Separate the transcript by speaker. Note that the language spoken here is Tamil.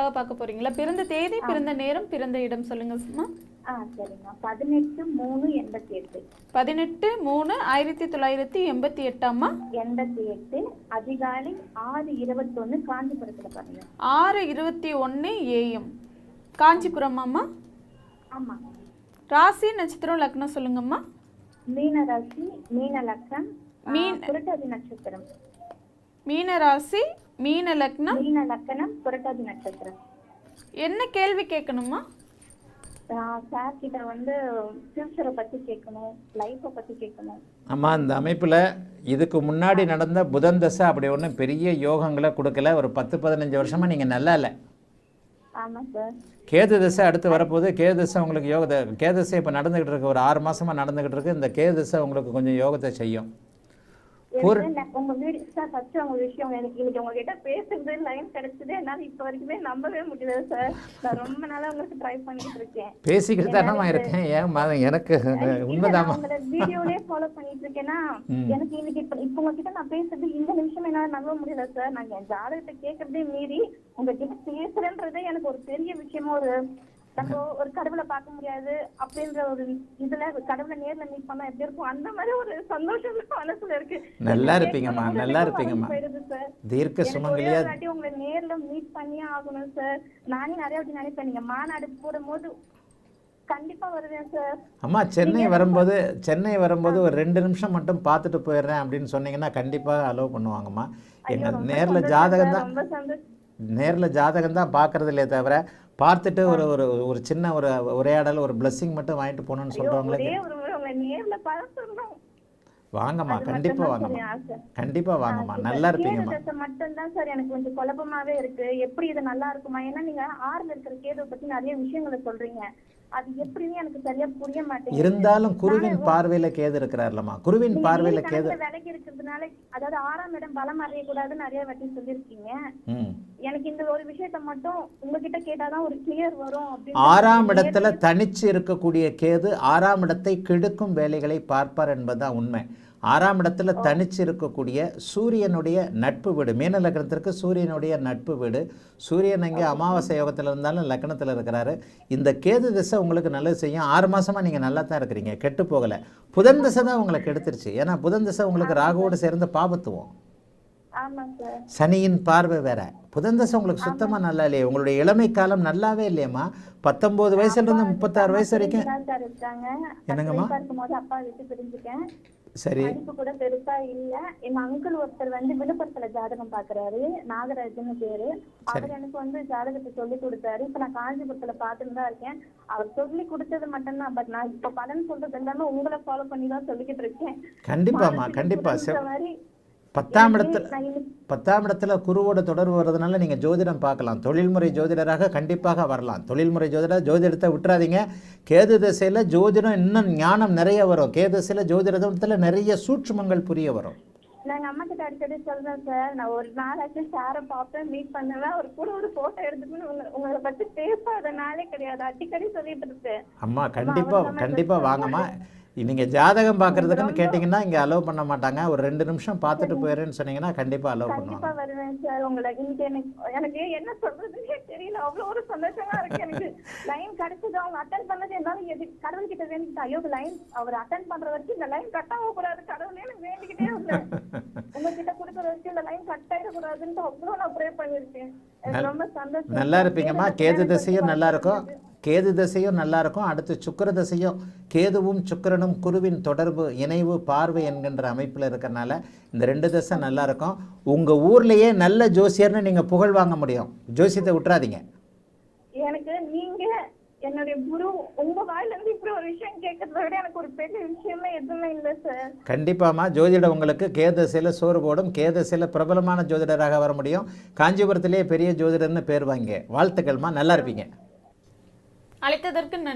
Speaker 1: நமக்காக பார்க்க போறீங்களா? பிறந்த தேதி, பிறந்த நேரம், பிறந்த இடம் சொல்லுங்கம்மா.
Speaker 2: சரிங்க. 18/3/88.
Speaker 1: 18/3/1988
Speaker 2: 88 அதிகாலை 6:21 காஞ்சிபுரத்துல பாருங்க.
Speaker 1: 6:21 AM காஞ்சிபுரம் அம்மா.
Speaker 2: ஆமா.
Speaker 1: ராசி நட்சத்திரம் லக்னம் சொல்லுங்கம்மா.
Speaker 2: மீன ராசி, மீன லக்னம், புரட்டாதி நட்சத்திரம்.
Speaker 1: மீன ராசி, மீன லக்னம்,
Speaker 2: மீன லக்னம், புரட்டாதி நட்சத்திரம்.
Speaker 1: என்ன கேள்வி கேட்கணுமா?
Speaker 2: சார் கிட்ட ஃபியூச்சரை பத்தி கேட்கணும், லைஃப்பை பத்தி கேட்கணும்.
Speaker 3: அம்மா, இந்த அமைப்பில் இதுக்கு முன்னாடி நடந்த புதன் தசை அப்படி ஒன்றும் பெரிய யோகங்களை கொடுக்கல. ஒரு 10-15 வருஷமாக நீங்கள் நல்லா இல்லை.
Speaker 2: ஆமாம் சார்.
Speaker 3: கேது தசை அடுத்து வரப்போகுது. கேது தசை உங்களுக்கு கேது தசை இப்போ நடந்துக்கிட்டு இருக்கு, ஒரு 6 மாதமாக நடந்துக்கிட்டு இருக்கு. இந்த கேது தசை உங்களுக்கு கொஞ்சம் யோகத்தை செய்யும்.
Speaker 2: உங்க வீடு சார், ஃபர்ஸ்ட் உங்க விஷயம் எனக்கு இன்னைக்கு உங்ககிட்ட பேசுறது லைன் கிடைச்சது என்னால இப்ப வரைக்குமே நம்பவே முடியல சார். நான் ரொம்ப நாளா உங்களுக்கு ட்ரை பண்ணிட்டு இருக்கேன்,
Speaker 3: பேசிக்கிட்டு தானமா இருக்கேன். ஏன் எனக்கு உண்மைதான்,
Speaker 2: உங்களோட வீடியோலயே ஃபாலோ பண்ணிட்டு இருக்கேன்னா எனக்கு இன்னைக்கு இப்ப உங்ககிட்ட நான் பேசுறது இந்த நிமிஷம் என்னால நம்ப முடியல சார். நான் என் ஜாதகத்தை கேட்கறதே மீறி உங்ககிட்ட பேசுறேன்றதே எனக்கு ஒரு பெரிய விஷயமா, நம்ம ஒரு கடவுளை பார்க்க முடியாது அப்படின்ற ஒரு இதுல கடவுளை நேர்ல மீட் பண்ணா எப்படி இருக்கும், அந்த மாதிரி ஒரு சந்தோஷம் மனசுல இருக்கு.
Speaker 3: நல்லா இருப்பீங்கம்மா, நல்லா இருப்பீங்கம்மா. தீர்க்க சுமங்கலியா
Speaker 2: உங்களை நேர்ல மீட் பண்ணியே ஆகணும் சார். நானே நிறைய வாட்டி நினைப்பேன், நீங்க மாநாடு போடும் போது கண்டிப்பா வருவேன் சார்.
Speaker 3: அம்மா, சென்னை வரும்போது ஒரு 2 நிமிஷம் மட்டும் பார்த்துட்டு போயிடுறேன் அப்படின்னு சொன்னீங்கன்னா கண்டிப்பாக அலோவ் பண்ணுவாங்கம்மா. எங்க நேரில் ஜாதகம் தான் பார்க்கறது இல்லையே தவிர பார்த்துட்டு ஒரு சின்ன ஒரு உரையாடல், ஒரு பிளஸ்ஸிங் மட்டும் வாங்கிட்டு போகணும்னு சொல்கிறவங்களே வாங்கம்மா. கண்டிப்பாக வாங்கம்மா, கண்டிப்பாக வாங்கம்மா. நல்லா இருப்பீங்கம்மா.
Speaker 2: மட்டும்தான் சார் எனக்கு கொஞ்சம் குழப்பமாவே இருக்கு. எப்படி இது நல்லா இருக்குமா? ஏன்னா நீங்க 6ல இருக்கிற கேதுவை பத்தி நிறைய விஷயங்களை சொல்றீங்க, அது எப்படின்னு எனக்கு சரியா புரிய மாட்டேங்குது.
Speaker 3: இருந்தாலும் குருவின் பார்வையில கேது இருக்கிறார்லம்மா. குருவின் பார்வையில கேது
Speaker 2: விலகி இருக்கிறதுனால, அதாவது 6ஆம் இடம் பலம் அடைய கூடாதுன்னு நிறைய வாட்டி சொல்லிருக்கீங்க. எனக்கு இந்த ஒரு விஷயத்த மட்டும் உங்ககிட்ட கேட்டாதான் ஒரு கிளியர் வரும்.
Speaker 3: 6ஆம் இடத்துல தனிச்சு இருக்கக்கூடிய கேது 6ஆம் இடத்தை கெடுக்கும் வேலைகளை பார்ப்பார் என்பதுதான் உண்மை. 6ஆம் இடத்துல தனிச்சு இருக்கக்கூடிய சூரியனுடைய நட்பு வீடு, மீன லக்னத்திற்கு சூரியனுடைய நட்பு வீடு. சூரியன் அங்கே அமாவாசை யோகத்தில் இருந்தாலும் லக்னத்தில் இருக்கிறாரு. இந்த கேது திசை உங்களுக்கு நல்லது செய்யும். 6 மாதமாக நீங்கள் நல்லா தான் இருக்கிறீங்க, கெட்டு போகலை. புதன் திசை தான் உங்களுக்கு கெடுத்துருச்சு. ஏன்னா புதன் திசை உங்களுக்கு ராகுவோடு சேர்ந்து பாபத்துவம். சனியின் பார்வை வேற. புதன் தசை உங்களுக்கு சுத்தமாக நல்லா இல்லையே. உங்களுடைய இளமை காலம் நல்லாவே இல்லையம்மா. 19 வயசுல இருந்து 36 வயசு வரைக்கும். என்னங்கம்மா? சரி.
Speaker 2: கூட பெருசா இல்ல. எங்க அங்கிள் ஒருத்தர் விழுப்புரத்துல ஜாதகம் பாக்குறாரு, நாகராஜன் பேரு. அவர் எனக்கு ஜாதகத்தை சொல்லி கொடுத்தாரு. இப்ப நான் காஞ்சிபுரத்துல பாத்துட்டு தான் இருக்கேன். அவர் சொல்லி கொடுத்தது மட்டும்தான். பட் நான் இப்ப பலன் சொல்றது எல்லாமே உங்களை ஃபாலோ பண்ணி தான் சொல்லிக்கிட்டு இருக்கேன்.
Speaker 3: கண்டிப்பாமா, கண்டிப்பா. 10ஆம் இடத்துல குருவோட தொடர்பு வர்றதுனால நீங்கள் ஜோதிடம் பார்க்கலாம். தொழில்முறை ஜோதிடராக கண்டிப்பாக வரலாம். தொழில்முறை ஜோதிடத்தை விட்டுறாதீங்க. கேது திசையில் ஜோதிடம் இன்னும் ஞானம் நிறைய வரும். கேது திசையில் ஜோதிடத்தில் நிறைய சூட்சுமங்கள் புரிய வரும்.
Speaker 2: நாங்க அம்மா கிட்ட அடிக்கடி சொல்றேன் சார், நான் ஒரு நாளாச்சும் சாரை பார்ப்பேன், மீட் பண்ணுவேன், அவர் கூட ஒரு போட்டோ எடுத்துன்னு உங்களை பத்தி பேசாத நாளே கிடையாது, அடிக்கடி சொல்லிட்டு இருக்கேன்.
Speaker 3: அம்மா கண்டிப்பா வாங்கம்மா. நீங்கள் ஜாதகம் பார்க்குறதுக்குன்னு கேட்டிங்கன்னா இங்கே அலோவ் பண்ண மாட்டாங்க. ஒரு 2 நிமிஷம் பார்த்துட்டு போயிடுறேன்னு சொன்னீங்கன்னா கண்டிப்பாக அலோவ் பண்ணுவாங்க.
Speaker 2: கண்டிப்பாக வருவேன் சார். உங்களை இன்னைக்கு எனக்கு என்ன சொல்கிறதுனே தெரியல, அவ்வளோ ஒரு சந்தோஷமாக இருக்குது. எனக்கு லைன் கிடைச்சது, அவங்க அட்டன் பண்ணது என்னாலும் கடவுள்கிட்ட வேண்டிக்கிட்டு, ஐயோ லைன் அவர் அட்டன் பண்ணுற வரைக்கும் இந்த லைன் கட் ஆகக்கூடாது கடவுளே வேண்டிக்கிட்டே இருந்தேன். உங்ககிட்ட கொடுக்குற வரைக்கும் இந்த லைன் கட் ஆகிடக்கூடாதுன்ட்டு அவ்வளோ நான் ப்ரே பண்ணியிருக்கேன். எனக்கு ரொம்ப சந்தோஷம்.
Speaker 3: நல்லா இருப்பீங்கம்மா. கேது திசையும் நல்லா இருக்கும், கேது திசையும் நல்லா இருக்கும். அடுத்து சுக்கிர திசையும், கேதுவும் சுக்கிரனும் குருவின் தொடர்பு, இணைவு, பார்வை என்கின்ற அமைப்பில் இருக்கிறனால இந்த 2 திசை நல்லா இருக்கும். உங்கள் ஊர்லேயே நல்ல ஜோசியர்னு நீங்கள் புகழ் வாங்க முடியும். ஜோசியத்தை விட்டுறாதீங்க.
Speaker 2: எனக்கு நீங்க என்னுடைய குரு, உங்க வாயில இருந்து இப்படி ஒரு விஷயம் கேட்கறத விட எனக்கு ஒரு பெரிய விஷயமே எதுவுமே இல்லை சார்.
Speaker 3: கண்டிப்பாமா ஜோதிடம் உங்களுக்கு கேதசையில் சோறு போடும். கேதசையில் பிரபலமான ஜோதிடராக வர முடியும். காஞ்சிபுரத்திலேயே பெரிய ஜோதிடர்னு பேர் வாங்க. வாழ்த்துக்கள்மா, நல்லா இருப்பீங்க.
Speaker 1: அழைத்ததற்கு நன்றி.